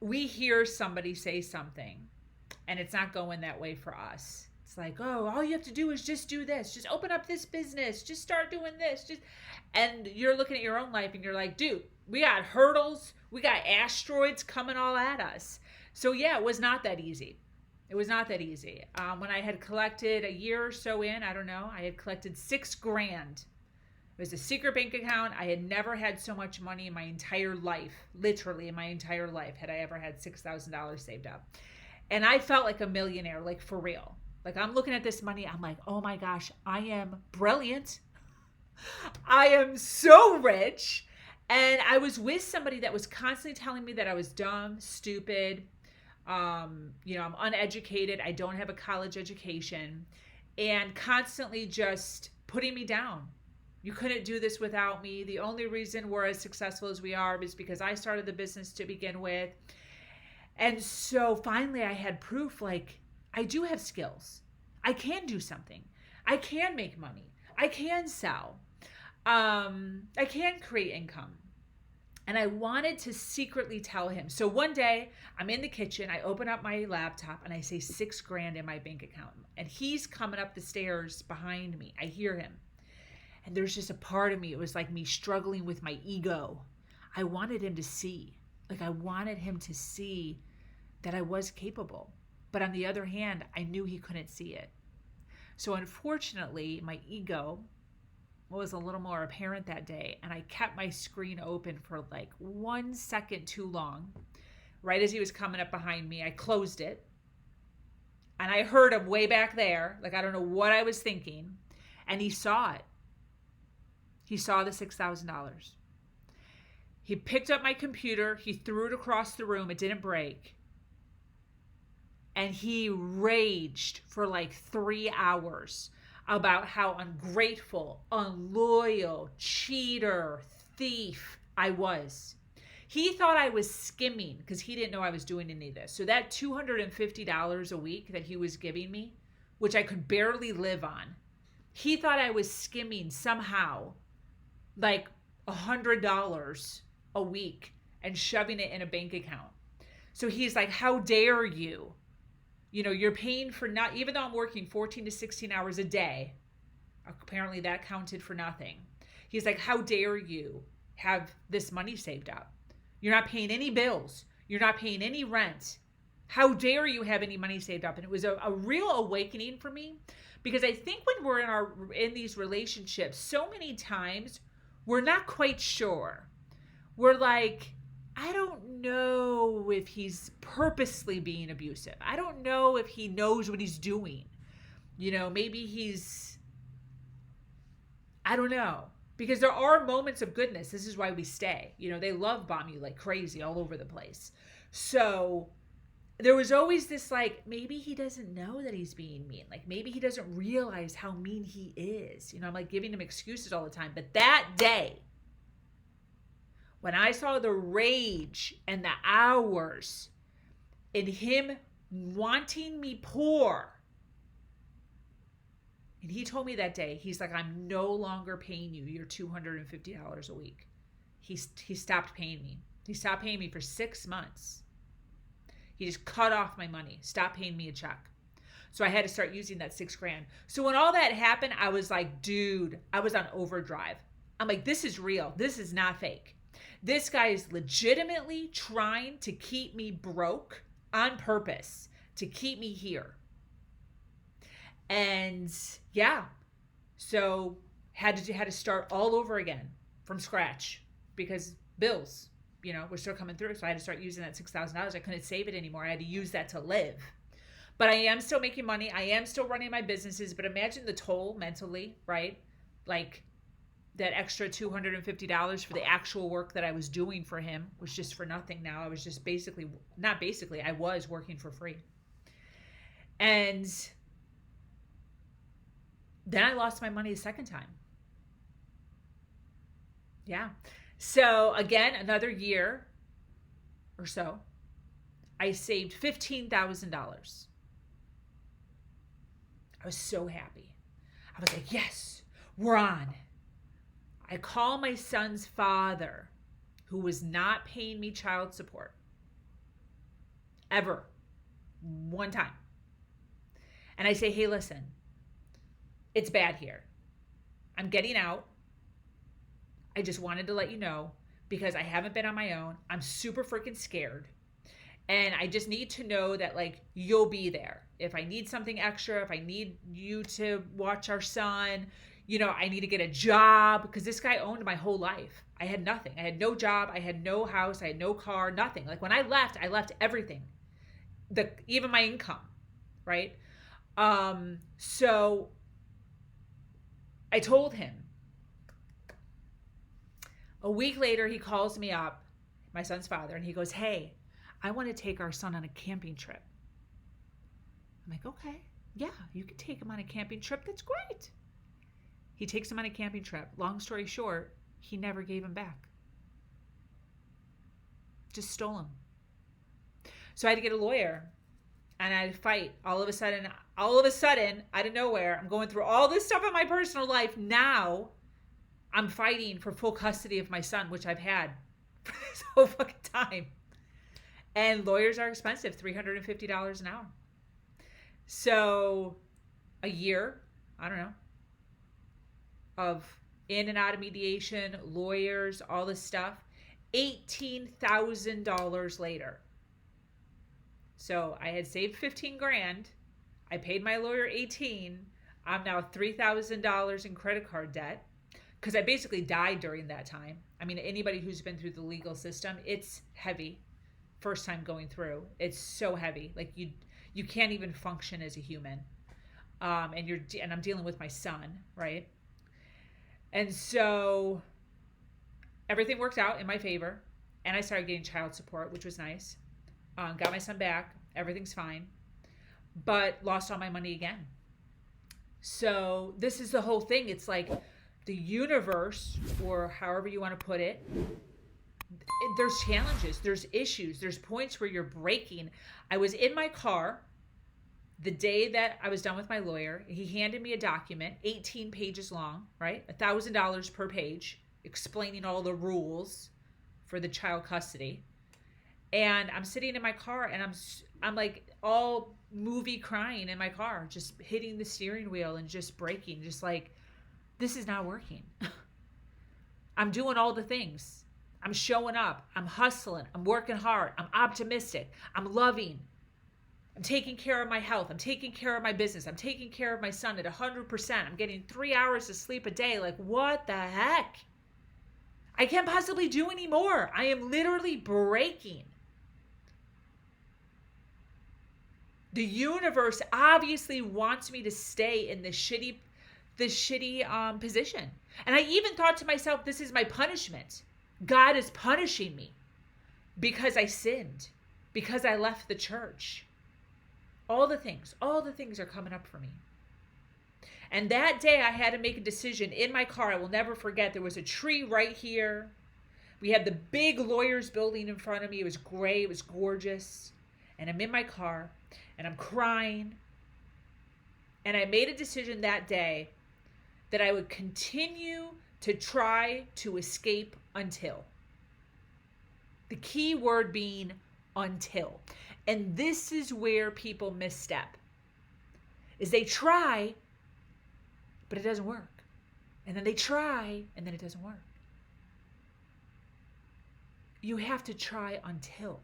we hear somebody say something and it's not going that way for us. It's like, oh, all you have to do is just do this. Just open up this business. Just start doing this. Just and you're looking at your own life and you're like, dude, we got hurdles. We got asteroids coming all at us. So yeah, it was not that easy. It was not that easy. When I had collected a year or so in, I don't know, I had collected $6,000. It was a secret bank account. I had never had so much money in my entire life, literally in my entire life, had I ever had $6,000 saved up. And I felt like a millionaire, like for real. Like I'm looking at this money, I'm like, oh my gosh, I am brilliant. I am so rich. And I was with somebody that was constantly telling me that I was dumb, stupid, I'm uneducated. I don't have a college education, and constantly just putting me down. You couldn't do this without me. The only reason we're as successful as we are is because I started the business to begin with. And so finally I had proof, like, I do have skills. I can do something. I can make money. I can sell. I can create income. And I wanted to secretly tell him. So one day I'm in the kitchen, I open up my laptop and I say $6,000 in my bank account. And he's coming up the stairs behind me. I hear him. And there's just a part of me, it was like me struggling with my ego. I wanted him to see. Like I wanted him to see that I was capable. But on the other hand, I knew he couldn't see it. So unfortunately, my ego was a little more apparent that day, and I kept my screen open for like 1 second too long. Right as he was coming up behind me, I closed it, and I heard him way back there. Like I don't know what I was thinking, and he saw it. He saw the $6,000. He picked up my computer, he threw it across the room, it didn't break, and he raged for like 3 hours about how ungrateful, unloyal, cheater, thief I was. He thought I was skimming because he didn't know I was doing any of this. So that $250 a week that he was giving me, which I could barely live on, he thought I was skimming somehow like $100 a week and shoving it in a bank account. So he's like, how dare you? You're paying for not, even though I'm working 14 to 16 hours a day, apparently that counted for nothing. He's like, how dare you have this money saved up? You're not paying any bills. You're not paying any rent. How dare you have any money saved up? And it was a real awakening for me, because I think when we're in these relationships, so many times we're not quite sure. We're like, I don't know if he's purposely being abusive. I don't know if he knows what he's doing. Maybe I don't know. Because there are moments of goodness. This is why we stay. They love bomb you like crazy all over the place. So there was always this like, maybe he doesn't know that he's being mean. Like maybe he doesn't realize how mean he is. I'm like giving him excuses all the time. But that day, when I saw the rage and the hours in him wanting me poor, and he told me that day, he's like, I'm no longer paying you your $250 a week. He stopped paying me. He stopped paying me for 6 months. He just cut off my money, stopped paying me a check. So I had to start using that $6,000. So when all that happened, I was like, dude, I was on overdrive. I'm like, this is real. This is not fake. This guy is legitimately trying to keep me broke on purpose, to keep me here. And yeah, so had to start all over again from scratch, because bills, were still coming through. So I had to start using that $6,000. I couldn't save it anymore. I had to use that to live. But I am still making money. I am still running my businesses. But imagine the toll mentally, right? Like that extra $250 for the actual work that I was doing for him was just for nothing now. I was just I was working for free. And then I lost my money a second time. Yeah. So again, another year or so, I saved $15,000. I was so happy. I was like, yes, we're on. I call my son's father, who was not paying me child support. ever. One time. And I say, hey, listen, it's bad here. I'm getting out. I just wanted to let you know because I haven't been on my own. I'm super freaking scared. And I just need to know that, like, you'll be there. If I need something extra, if I need you to watch our son, you know, I need to get a job, because this guy owned my whole life. I had nothing. I had no job. I had no house. I had no car, nothing. Like, when I left everything, even my income, right? So I told him. A week later, he calls me up, my son's father, and he goes, hey, I want to take our son on a camping trip. I'm like, okay, yeah, you can take him on a camping trip. That's great. He takes him on a camping trip. Long story short, he never gave him back. Just stole him. So I had to get a lawyer, and I had to fight. All of a sudden, out of nowhere, I'm going through all this stuff in my personal life. Now I'm fighting for full custody of my son, which I've had for this whole fucking time. And lawyers are expensive, $350 an hour. So a year, I don't know, of in and out of mediation, lawyers, all this stuff, $18,000 later. So I had saved 15 grand. I paid my lawyer 18. I'm now $3,000 in credit card debt because I basically died during that time. I mean, anybody who's been through the legal system, it's heavy. First time going through, it's so heavy. Like you can't even function as a human. And I'm dealing with my son, right? And so everything worked out in my favor, and I started getting child support, which was nice. Got my son back. Everything's fine, but lost all my money again. So this is the whole thing. It's like the universe, or however you want to put it, there's challenges, there's issues, there's points where you're breaking. I was in my car the day that I was done with my lawyer. He handed me a document, 18 pages long, right? $1,000 per page, explaining all the rules for the child custody. And I'm sitting in my car, and I'm like all movie crying in my car, just hitting the steering wheel and just braking, just like, this is not working. I'm doing all the things. I'm showing up. I'm hustling. I'm working hard. I'm optimistic. I'm loving. I'm taking care of my health. I'm taking care of my business. I'm taking care of my son at 100%. I'm getting 3 hours of sleep a day. Like, what the heck? I can't possibly do any more. I am literally breaking. The universe obviously wants me to stay in this shitty position. And I even thought to myself, this is my punishment. God is punishing me because I sinned, because I left the church. All the things are coming up for me. And that day I had to make a decision in my car. I will never forget. There was a tree right here. We had the big lawyers building in front of me. It was gray. It was gorgeous. And I'm in my car and I'm crying. And I made a decision that day that I would continue to try to escape until. The key word being until. And this is where people misstep. Is they try, but it doesn't work. And then they try, and then it doesn't work. You have to try until.